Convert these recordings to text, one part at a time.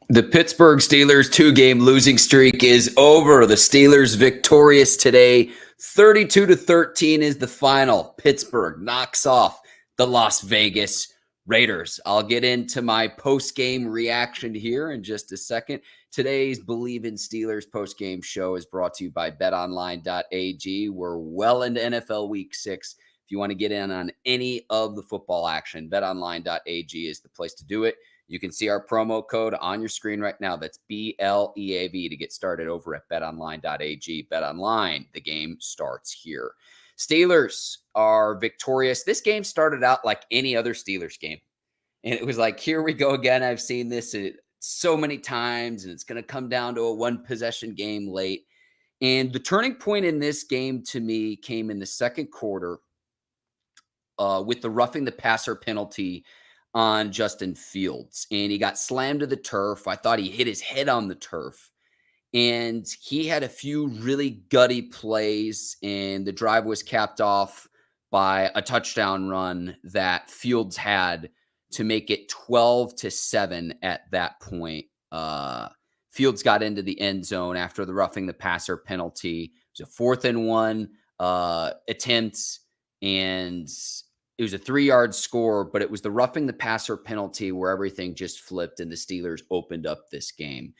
The Pittsburgh Steelers 2-game losing streak is over. The Steelers victorious today. 32-13 is the final. Pittsburgh knocks off the Las Vegas Raiders. I'll get into my post-game reaction here in just a second. Today's Bleav in Steelers post-game show is brought to you by betonline.ag. We're well into NFL Week 6. If you want to get in on any of the football action, betonline.ag is the place to do it. You can see our promo code on your screen right now. That's BLEAV to get started over at betonline.ag. BetOnline, the game starts here. Steelers are victorious. This game started out like any other Steelers game. And it was like, here we go again. I've seen this so many times, and it's going to come down to a one-possession game late. And the turning point in this game to me came in the second quarter with the roughing the passer penalty on Justin Fields, and he got slammed to the turf. I thought he hit his head on the turf, and he had a few really gutty plays, and the drive was capped off by a touchdown run that Fields had to make it 12-7 at that point. Fields got into the end zone after the roughing the passer penalty. It was a 4th-and-1 attempt, and it was a 3-yard score, but it was the roughing the passer penalty where everything just flipped and the Steelers opened up this game.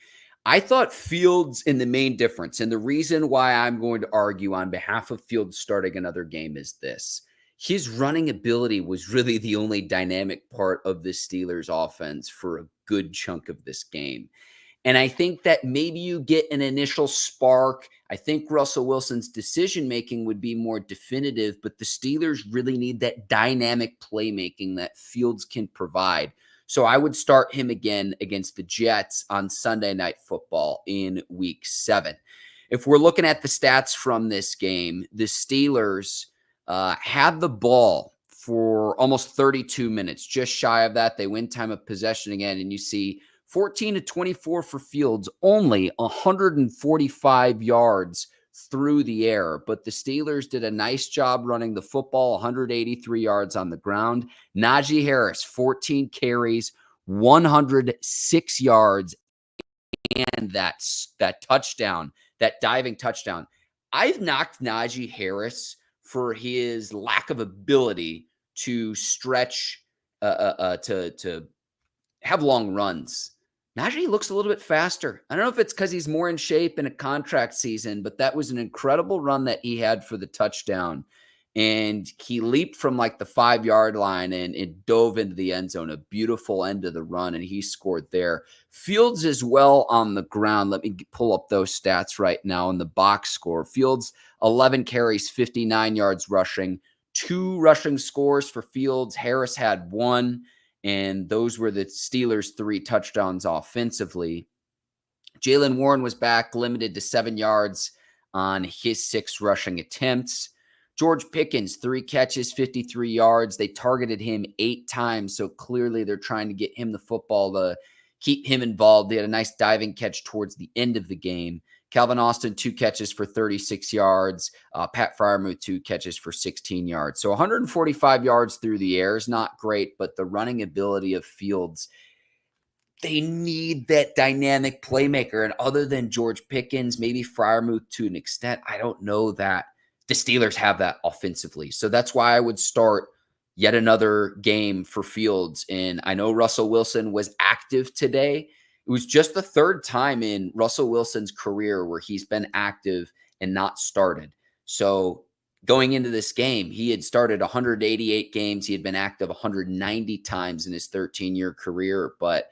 I thought Fields in the main difference, and the reason why I'm going to argue on behalf of Fields starting another game is this. His running ability was really the only dynamic part of the Steelers offense for a good chunk of this game. And I think that maybe you get an initial spark. I think Russell Wilson's decision-making would be more definitive, but the Steelers really need that dynamic playmaking that Fields can provide. So I would start him again against the Jets on Sunday Night Football in Week 7. If we're looking at the stats from this game, the Steelers had the ball for almost 32 minutes, just shy of that. They win time of possession again, and you see 14-24 for Fields, only 145 yards through the air. But the Steelers did a nice job running the football, 183 yards on the ground. Najee Harris, 14 carries, 106 yards, and that touchdown, that diving touchdown. I've knocked Najee Harris for his lack of ability to stretch, to have long runs. Najee looks a little bit faster. I don't know if it's because he's more in shape in a contract season, but that was an incredible run that he had for the touchdown. And he leaped from like the 5-yard line and it dove into the end zone, a beautiful end of the run, and he scored there. Fields is well on the ground. Let me pull up those stats right now in the box score. Fields, 11 carries, 59 yards rushing, 2 rushing scores for Fields. Harris had 1. And those were the Steelers' 3 touchdowns offensively. Jaylen Warren was back, limited to 7 yards on his 6 rushing attempts. George Pickens, 3 catches, 53 yards. They targeted him 8 times, so clearly they're trying to get him the football to keep him involved. They had a nice diving catch towards the end of the game. Calvin Austin, 2 catches for 36 yards. Pat Freiermuth, 2 catches for 16 yards. So 145 yards through the air is not great, but the running ability of Fields, they need that dynamic playmaker. And other than George Pickens, maybe Freiermuth to an extent, I don't know that the Steelers have that offensively. So that's why I would start yet another game for Fields. And I know Russell Wilson was active today. It was just the 3rd time in Russell Wilson's career where he's been active and not started. So going into this game, he had started 188 games. He had been active 190 times in his 13-year career. But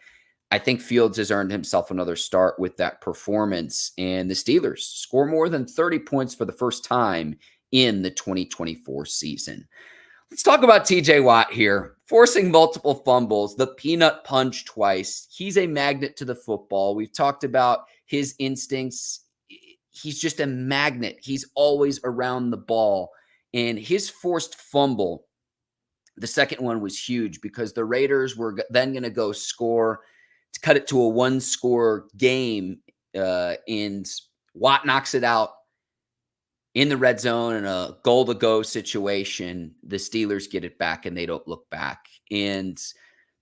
I think Fields has earned himself another start with that performance. And the Steelers score more than 30 points for the first time in the 2024 season. Let's talk about TJ Watt here, forcing multiple fumbles, the peanut punch twice. He's a magnet to the football. We've talked about his instincts. He's just a magnet. He's always around the ball. And his forced fumble, the second one, was huge because the Raiders were then going to go score to cut it to a 1-score game, and Watt knocks it out in the red zone in a goal-to-go situation. The Steelers get it back, and they don't look back. And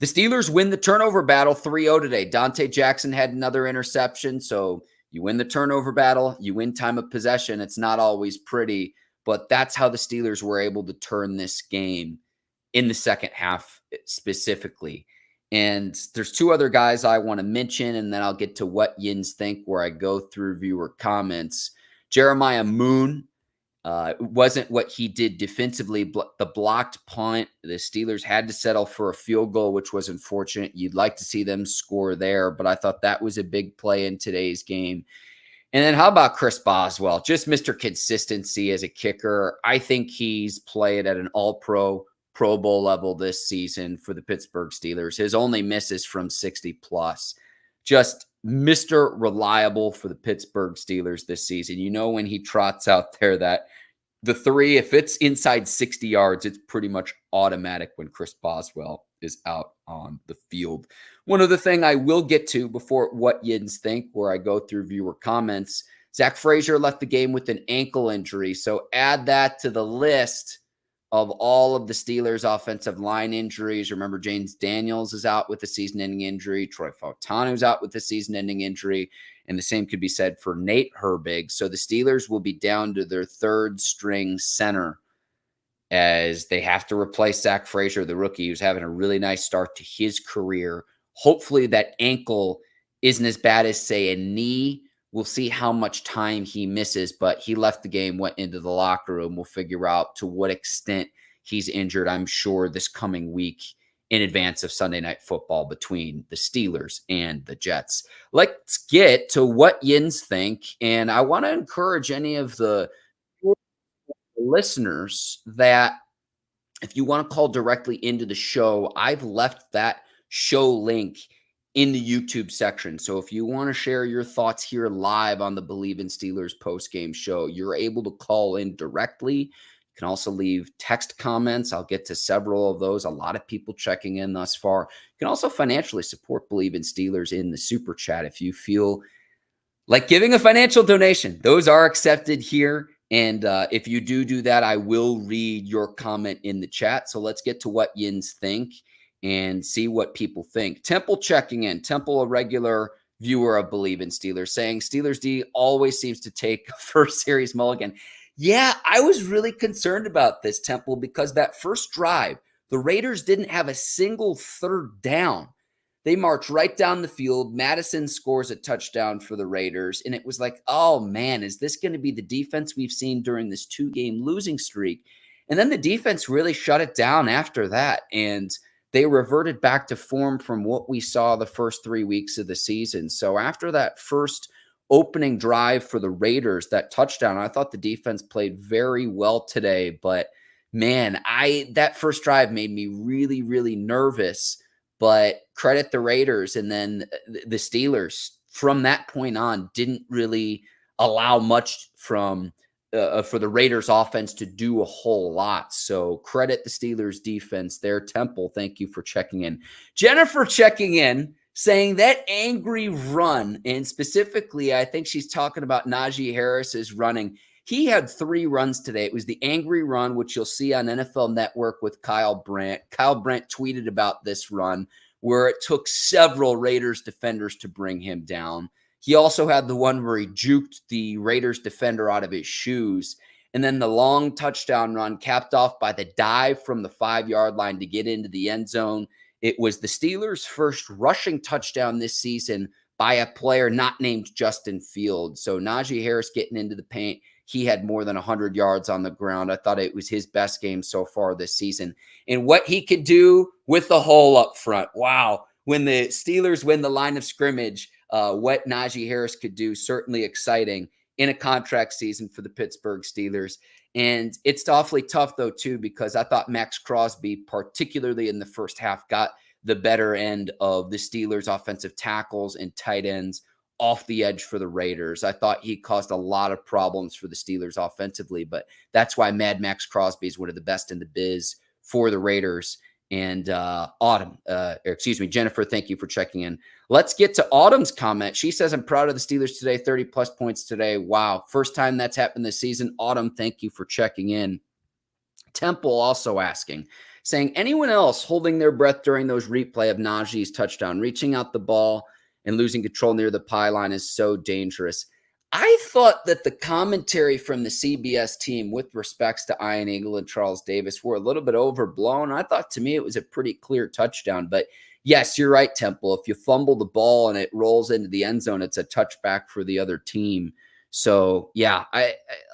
The Steelers win the turnover battle 3-0 today. Dante Jackson had another interception. So you win the turnover battle, you win time of possession. It's not always pretty, but that's how the Steelers were able to turn this game in the second half specifically. And there's two other guys I want to mention, and then I'll get to what Yins think where I go through viewer comments. Jeremiah Moon. It wasn't what he did defensively. The blocked punt, the Steelers had to settle for a field goal, which was unfortunate. You'd like to see them score there, but I thought that was a big play in today's game. And then how about Chris Boswell? Just Mr. Consistency as a kicker. I think he's played at an all-pro, Pro Bowl level this season for the Pittsburgh Steelers. His only miss is from 60+. Just Mr. Reliable for the Pittsburgh Steelers this season. You know, when he trots out there that the three, if it's inside 60 yards, it's pretty much automatic when Chris Boswell is out on the field. One other thing I will get to before what Yins think, where I go through viewer comments, Zach Frazier left the game with an ankle injury. So add that to the list of all of the Steelers' offensive line injuries. Remember, James Daniels is out with a season-ending injury. Troy Fautano's out with a season-ending injury. And the same could be said for Nate Herbig. So the Steelers will be down to their third-string center as they have to replace Zach Frazier, the rookie, who's having a really nice start to his career. Hopefully that ankle isn't as bad as, say, a knee. We'll see how much time he misses, but he left the game, went into the locker room. We'll figure out to what extent he's injured, I'm sure, this coming week in advance of Sunday Night Football between the Steelers and the Jets. Let's get to what Yins think, and I want to encourage any of the listeners that if you want to call directly into the show, I've left that show link in the YouTube section. So if you want to share your thoughts here live on the Bleav in Steelers postgame show, you're able to call in directly. You can also leave text comments. I'll get to several of those. A lot of people checking in thus far. You can also financially support Bleav in Steelers in the super chat if you feel like giving a financial donation. Those are accepted here. And if you do that, I will read your comment in the chat. So let's get to what Yins think and see what people think. Temple checking in. Temple, a regular viewer of Bleav in Steelers, saying Steelers D always seems to take first series mulligan. Yeah, I was really concerned about this, Temple, because that first drive, the Raiders didn't have a single third down. They marched right down the field. Madison scores a touchdown for the Raiders. And it was like, oh, man, is this going to be the defense we've seen during this two-game losing streak? And then the defense really shut it down after that. And they reverted back to form from what we saw the first 3 weeks of the season. So after that first opening drive for the Raiders, that touchdown, I thought the defense played very well today. But, man, that first drive made me really, really nervous. But credit the Raiders, and then the Steelers from that point on didn't really allow much from for the Raiders offense to do a whole lot. So credit the Steelers defense there. Temple, thank you for checking in. Jennifer checking in, saying that angry run, and specifically I think she's talking about Najee Harris's running. He had 3 runs today. It was the angry run, which you'll see on NFL Network with Kyle Brandt. Kyle Brandt tweeted about this run where it took several Raiders defenders to bring him down. He also had the one where he juked the Raiders defender out of his shoes. And then the long touchdown run capped off by the dive from the 5-yard line to get into the end zone. It was the Steelers' first rushing touchdown this season by a player not named Justin Fields. So Najee Harris getting into the paint. He had more than 100 yards on the ground. I thought it was his best game so far this season. And what he could do with the hole up front. Wow. When the Steelers win the line of scrimmage, what Najee Harris could do, certainly exciting in a contract season for the Pittsburgh Steelers. And it's awfully tough, though, too, because I thought Max Crosby, particularly in the first half, got the better end of the Steelers' offensive tackles and tight ends off the edge for the Raiders. I thought he caused a lot of problems for the Steelers offensively, but that's why Mad Max Crosby is one of the best in the biz for the Raiders. And Jennifer, thank you for checking in. Let's get to Autumn's comment. She says, I'm proud of the Steelers today, 30-plus points today. Wow, first time that's happened this season. Autumn, thank you for checking in. Temple also asking, saying anyone else holding their breath during those replay of Najee's touchdown, reaching out the ball and losing control near the pylon is so dangerous. I thought that the commentary from the CBS team with respects to Ian Eagle and Charles Davis were a little bit overblown. I thought, to me, it was a pretty clear touchdown. But yes, you're right, Temple. If you fumble the ball and it rolls into the end zone, it's a touchback for the other team. So, yeah,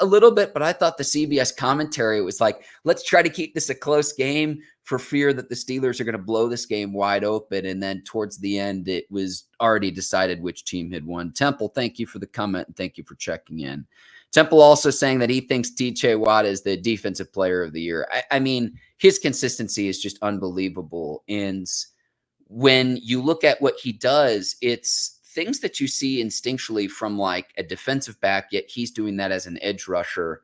a little bit, but I thought the CBS commentary was like, let's try to keep this a close game for fear that the Steelers are going to blow this game wide open. And then towards the end, it was already decided which team had won. Temple, thank you for the comment, and thank you for checking in. Temple also saying that he thinks TJ Watt is the defensive player of the year. I mean, his consistency is just unbelievable. And when you look at what he does, it's things that you see instinctually from like a defensive back, yet he's doing that as an edge rusher.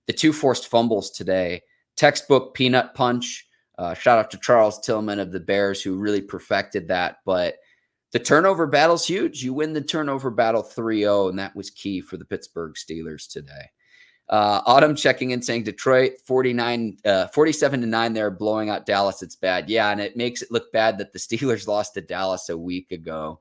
The 2 forced fumbles today, textbook peanut punch. Shout out to Charles Tillman of the Bears, who really perfected that. But the turnover battle's huge. You win the turnover battle 3-0, and that was key for the Pittsburgh Steelers today. Autumn checking in saying Detroit 47-9, they're blowing out Dallas. It's bad. Yeah, and it makes it look bad that the Steelers lost to Dallas a week ago.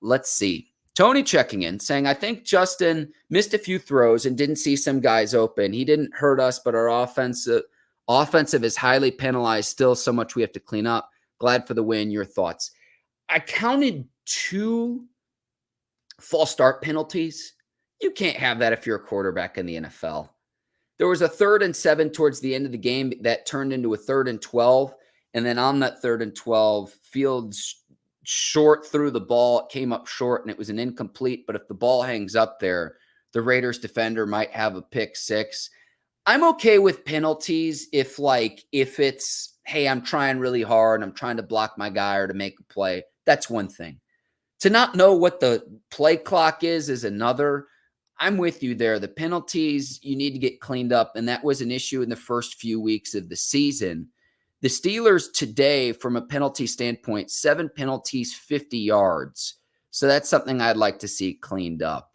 Let's see. Tony checking in saying, I think Justin missed a few throws and didn't see some guys open. He didn't hurt us, but our offensive is highly penalized. Still so much we have to clean up. Glad for the win. Your thoughts? I counted 2 false start penalties. You can't have that if you're a quarterback in the NFL. There was a 3rd and 7 towards the end of the game that turned into a 3rd and 12. And then on that 3rd and 12, Fields short threw the ball. It came up short and it was an incomplete. But if the ball hangs up there, the Raiders defender might have a pick 6. I'm okay with penalties if it's, hey, I'm trying really hard, I'm trying to block my guy or to make a play. That's one thing. To not know what the play clock is another. I'm with you there. The penalties, you need to get cleaned up, and that was an issue in the first few weeks of the season. The Steelers today, from a penalty standpoint, 7 penalties, 50 yards. So that's something I'd like to see cleaned up.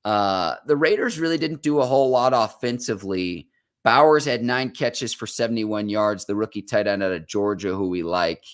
The Raiders really didn't do a whole lot offensively. Bowers had 9 catches for 71 yards, the rookie tight end out of Georgia, who we like.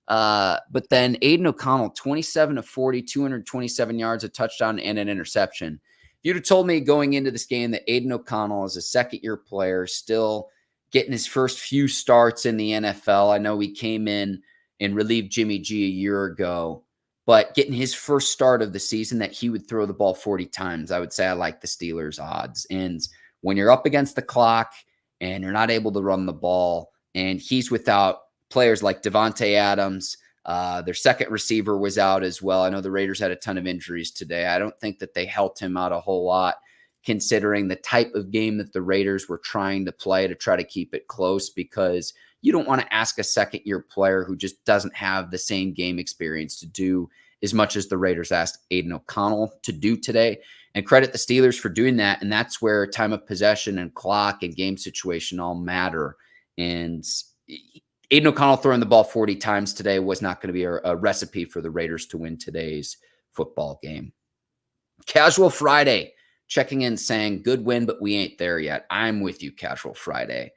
But then Aiden O'Connell, 27 of 40, 227 yards, a touchdown, and an interception. If you'd have told me going into this game that Aiden O'Connell is a second-year player, still getting his first few starts in the NFL. I know he came in and relieved Jimmy G a year ago, but getting his first start of the season that he would throw the ball 40 times, I would say I like the Steelers' odds. And when you're up against the clock and you're not able to run the ball, and he's without players like Devontae Adams, their second receiver was out as well. I know the Raiders had a ton of injuries today. I don't think that they helped him out a whole lot, considering the type of game that the Raiders were trying to play to try to keep it close, because you don't want to ask a second-year player who just doesn't have the same game experience to do as much as the Raiders asked Aiden O'Connell to do today. And credit the Steelers for doing that, and that's where time of possession and clock and game situation all matter. And Aiden O'Connell throwing the ball 40 times today was not going to be a recipe for the Raiders to win today's football game. Casual Friday checking in saying, good win, but we ain't there yet. I'm with you, Casual Friday,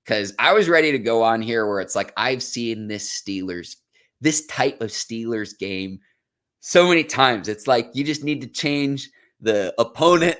because I was ready to go on here where it's like, I've seen this type of Steelers game so many times. It's like you just need to change the opponent,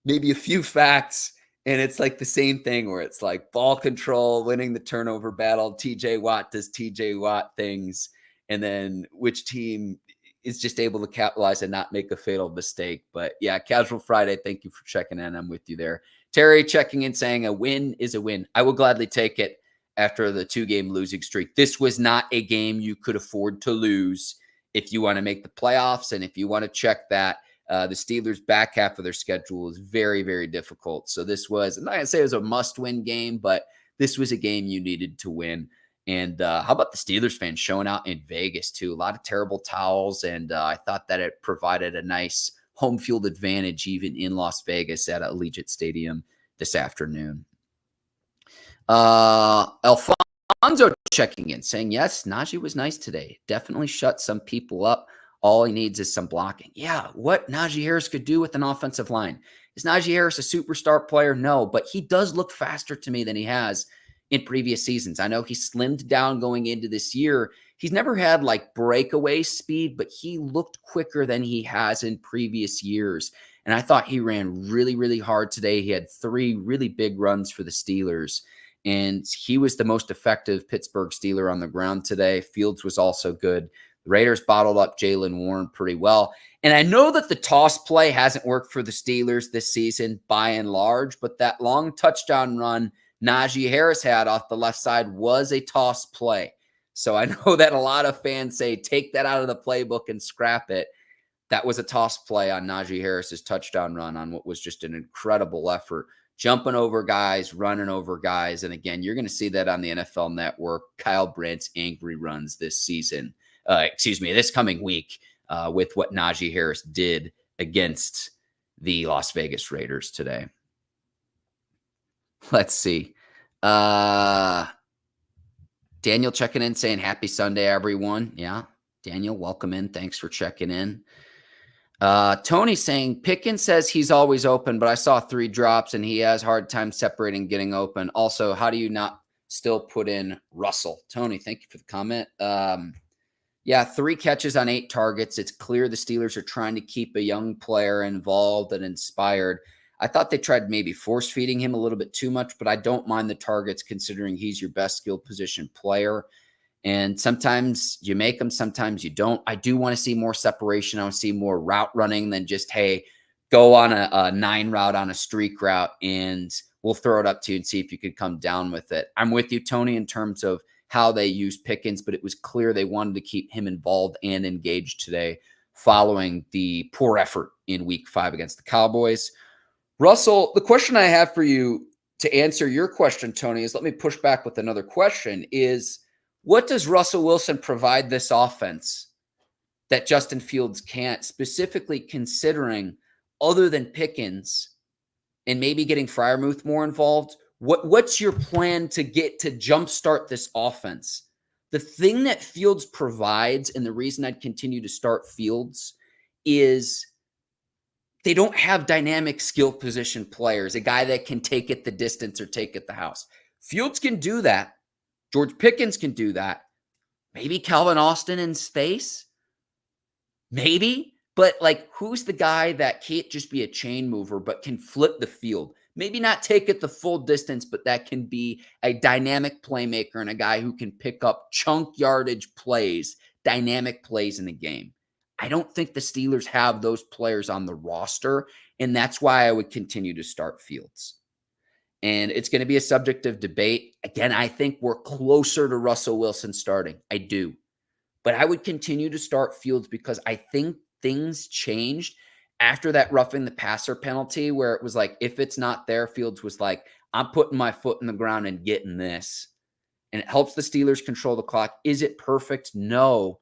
maybe a few facts, and it's like the same thing where it's like ball control, winning the turnover battle, TJ Watt does TJ Watt things, and then which team is just able to capitalize and not make a fatal mistake. But yeah, Casual Friday, thank you for checking in. I'm with you there. Terry checking in saying a win is a win. I will gladly take it after the 2-game losing streak. This was not a game you could afford to lose if you want to make the playoffs, and if you want to check that. The Steelers' back half of their schedule is very, very difficult. So this was, I'm not going to say it was a must-win game, but this was a game you needed to win. And how about the Steelers fans showing out in Vegas, too? A lot of terrible towels, and I thought that it provided a nice home field advantage even in Las Vegas at Allegiant Stadium this afternoon. Alfonso checking in, saying, yes, Najee was nice today. Definitely shut some people up. All he needs is some blocking. Yeah, what Najee Harris could do with an offensive line. Is Najee Harris a superstar player? No, but he does look faster to me than he has in previous seasons. I know he slimmed down going into this year. He's never had like breakaway speed, but he looked quicker than he has in previous years. And I thought he ran really, really hard today. He had 3 really big runs for the Steelers, and he was the most effective Pittsburgh Steeler on the ground today. Fields was also good. The Raiders bottled up Jaylen Warren pretty well. And I know that the toss play hasn't worked for the Steelers this season by and large, but that long touchdown run Najee Harris had off the left side was a toss play. So I know that a lot of fans say, take that out of the playbook and scrap it. That was a toss play on Najee Harris's touchdown run on what was just an incredible effort, jumping over guys, running over guys. And again, you're going to see that on the NFL Network, Kyle Brandt's angry runs this season, this coming week with what Najee Harris did against the Las Vegas Raiders today. Let's see. Daniel checking in saying happy Sunday, everyone. Yeah. Daniel, welcome in. Thanks for checking in. Tony saying Pickens says he's always open, but I saw 3 drops and he has hard time separating, getting open. Also, how do you not still put in Russell? Tony, thank you for the comment. 3 catches on 8 targets. It's clear the Steelers are trying to keep a young player involved and inspired. I thought they tried maybe force feeding him a little bit too much, but I don't mind the targets considering he's your best skill position player. And sometimes you make them, sometimes you don't. I do want to see more separation. I want to see more route running than just, hey, go on a 9 route on a streak route and we'll throw it up to you and see if you could come down with it. I'm with you, Tony, in terms of how they used Pickens, but it was clear they wanted to keep him involved and engaged today following the poor effort in week 5 against the Cowboys. Russell, the question I have for you to answer your question, Tony, is let me push back with another question is, what does Russell Wilson provide this offense that Justin Fields can't, specifically considering other than Pickens and maybe getting Freiermuth more involved? What's your plan to get to jumpstart this offense? The thing that Fields provides, and the reason I'd continue to start Fields, is they don't have dynamic skill position players, a guy that can take it the distance or take it the house. Fields can do that. George Pickens can do that. Maybe Calvin Austin in space. Maybe. But like, who's the guy that can't just be a chain mover, but can flip the field? Maybe not take it the full distance, but that can be a dynamic playmaker and a guy who can pick up chunk yardage plays, dynamic plays in the game. I don't think the Steelers have those players on the roster, and that's why I would continue to start Fields. And it's going to be a subject of debate. Again, I think we're closer to Russell Wilson starting. I do. But I would continue to start Fields because I think things changed after that roughing the passer penalty where it was like, if it's not there, Fields was like, I'm putting my foot in the ground and getting this. And it helps the Steelers control the clock. Is it perfect? No.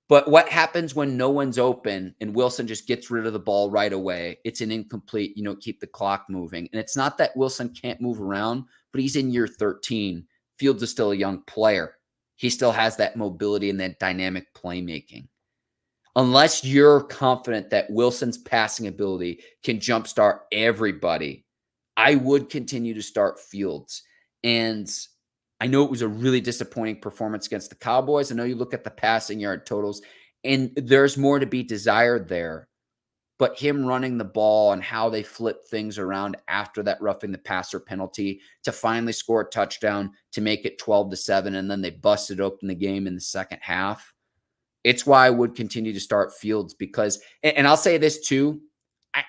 But what happens when no one's open and Wilson just gets rid of the ball right away? It's an incomplete, keep the clock moving. And it's not that Wilson can't move around, but he's in year 13. Fields is still a young player. He still has that mobility and that dynamic playmaking. Unless you're confident that Wilson's passing ability can jumpstart everybody, I would continue to start Fields. And I know it was a really disappointing performance against the Cowboys. I know you look at the passing yard totals, and there's more to be desired there. But him running the ball and how they flipped things around after that roughing the passer penalty to finally score a touchdown to make it 12-7, and then they busted open the game in the second half. It's why I would continue to start Fields because, and I'll say this too,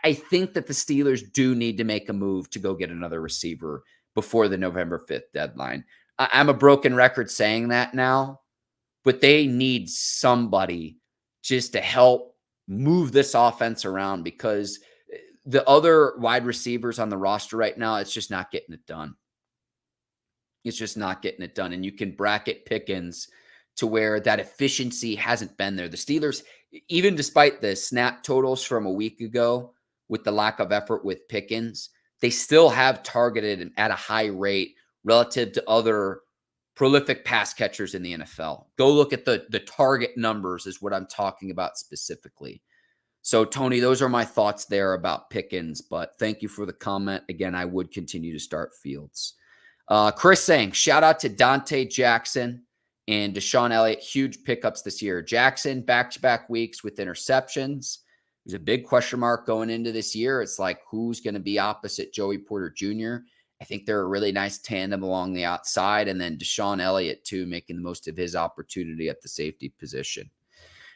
I think that the Steelers do need to make a move to go get another receiver before the November 5th deadline. I'm a broken record saying that now, but they need somebody just to help move this offense around because the other wide receivers on the roster right now, it's just not getting it done. It's just not getting it done. And you can bracket Pickens to where that efficiency hasn't been there. The Steelers, even despite the snap totals from a week ago with the lack of effort with Pickens, they still have targeted at a high rate relative to other prolific pass catchers in the NFL. Go look at the target numbers is what I'm talking about specifically. So, Tony, those are my thoughts there about Pickens, but thank you for the comment. Again, I would continue to start Fields. Chris saying, shout out to Dante Jackson and Deshaun Elliott. Huge pickups this year. Jackson, back-to-back weeks with interceptions. There's a big question mark going into this year. It's like, who's going to be opposite Joey Porter Jr.? I think they're a really nice tandem along the outside. And then Deshaun Elliott, too, making the most of his opportunity at the safety position.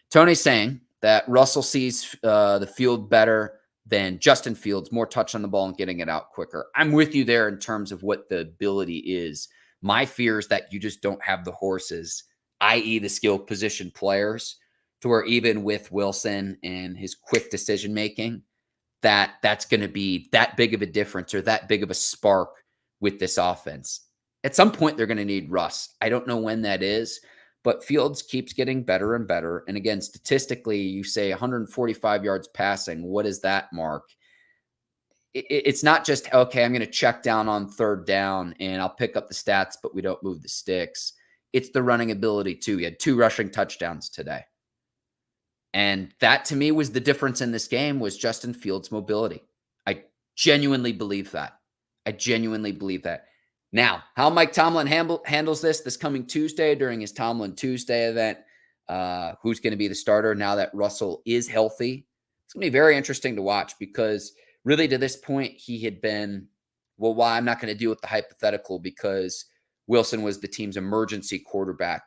Tony saying that Russell sees the field better than Justin Fields, more touch on the ball and getting it out quicker. I'm with you there in terms of what the ability is. My fear is that you just don't have the horses, i.e. the skill position players, to where even with Wilson and his quick decision-making, that's going to be that big of a difference or that big of a spark with this offense. At some point, they're going to need Russ. I don't know when that is, but Fields keeps getting better and better. And again, statistically, you say 145 yards passing. What is that, Mark? It's not just, okay, I'm going to check down on third down and I'll pick up the stats, but we don't move the sticks. It's the running ability, too. He had 2 rushing touchdowns today. And that, to me, was the difference in this game, was Justin Fields' mobility. I genuinely Bleav that. I genuinely Bleav that. Now, how Mike Tomlin handles this coming Tuesday during his Tomlin Tuesday event, who's going to be the starter now that Russell is healthy, it's going to be very interesting to watch, because really to this point, he had been, well, why I'm not going to deal with the hypothetical, because Wilson was the team's emergency quarterback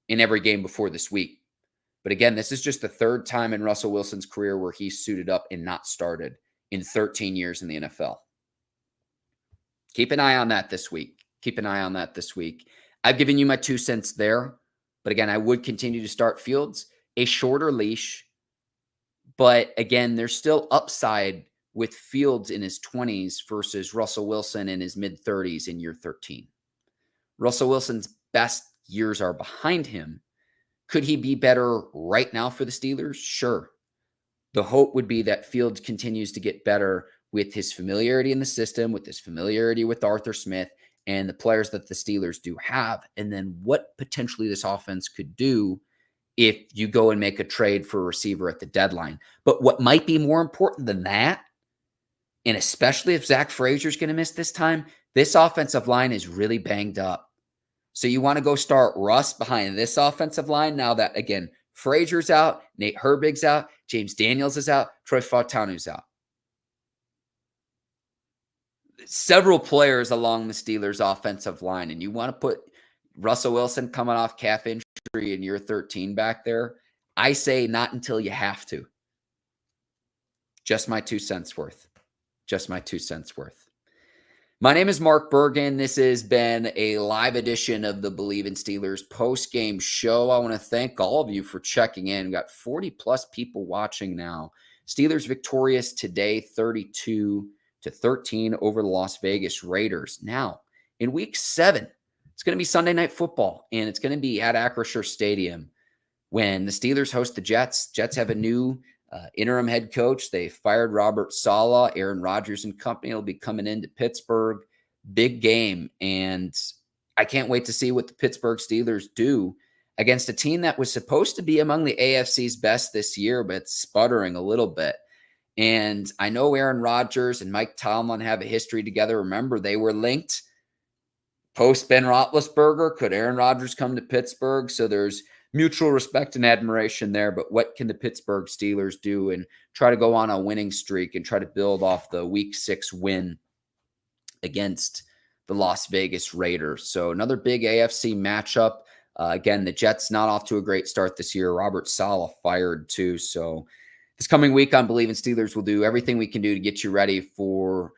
in every game before this week. But again, this is just the 3rd time in Russell Wilson's career where he suited up and not started in 13 years in the NFL. Keep an eye on that this week. Keep an eye on that this week. I've given you my 2 cents there. But again, I would continue to start Fields. A shorter leash. But again, there's still upside with Fields in his 20s versus Russell Wilson in his mid-30s in year 13. Russell Wilson's best years are behind him. Could he be better right now for the Steelers? Sure. The hope would be that Fields continues to get better with his familiarity in the system, with his familiarity with Arthur Smith and the players that the Steelers do have, and then what potentially this offense could do if you go and make a trade for a receiver at the deadline. But what might be more important than that, and especially if Zach Frazier's going to miss this time, this offensive line is really banged up. So you want to go start Russ behind this offensive line now that, again, Frazier's out, Nate Herbig's out, James Daniels is out, Troy Fautanu's out. Several players along the Steelers' offensive line, and you want to put Russell Wilson coming off calf injury in year 13 back there? I say not until you have to. Just my 2 cents worth. Just my 2 cents worth. My name is Mark Bergin. This has been a live edition of the Bleav in Steelers post-game show. I want to thank all of you for checking in. We've got 40-plus people watching now. Steelers victorious today, 32-13 over the Las Vegas Raiders. Now, in Week 7, it's going to be Sunday Night Football, and it's going to be at Acrisure Stadium when the Steelers host the Jets. Jets have a new interim head coach. They fired Robert Saleh. Aaron Rodgers and company will be coming into Pittsburgh. Big game. And I can't wait to see what the Pittsburgh Steelers do against a team that was supposed to be among the AFC's best this year, but it's sputtering a little bit. And I know Aaron Rodgers and Mike Tomlin have a history together. Remember, they were linked post Ben Roethlisberger. Could Aaron Rodgers come to Pittsburgh? So there's mutual respect and admiration there, but what can the Pittsburgh Steelers do and try to go on a winning streak and try to build off the Week 6 win against the Las Vegas Raiders? So another big AFC matchup. Again, the Jets not off to a great start this year. Robert Saleh fired too. So this coming week on Bleav in Steelers, we'll do everything we can do to get you ready for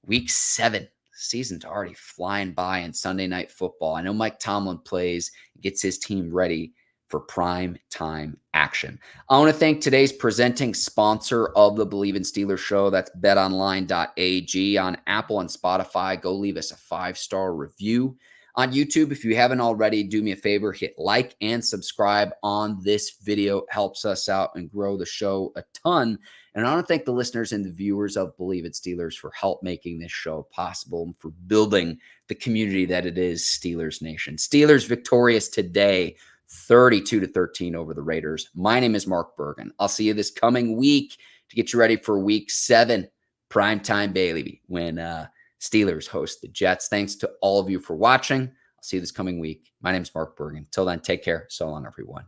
Week 7. The season's already flying by in Sunday Night Football. I know Mike Tomlin plays, gets his team ready for prime time action. I want to thank today's presenting sponsor of the Bleav in Steelers show. That's betonline.ag. On Apple and Spotify, go leave us a 5-star review. On YouTube, if you haven't already, do me a favor, hit like and subscribe on this video. It helps us out and grow the show a ton. And I want to thank the listeners and the viewers of Bleav in Steelers for help making this show possible and for building the community that it is Steelers Nation. Steelers victorious today, 32-13 over the Raiders. My name is Mark Bergin. I'll see you this coming week to get you ready for Week 7, primetime Bleav, when Steelers host the Jets. Thanks to all of you for watching. I'll see you this coming week. My name is Mark Bergin. Until then, take care. So long, everyone.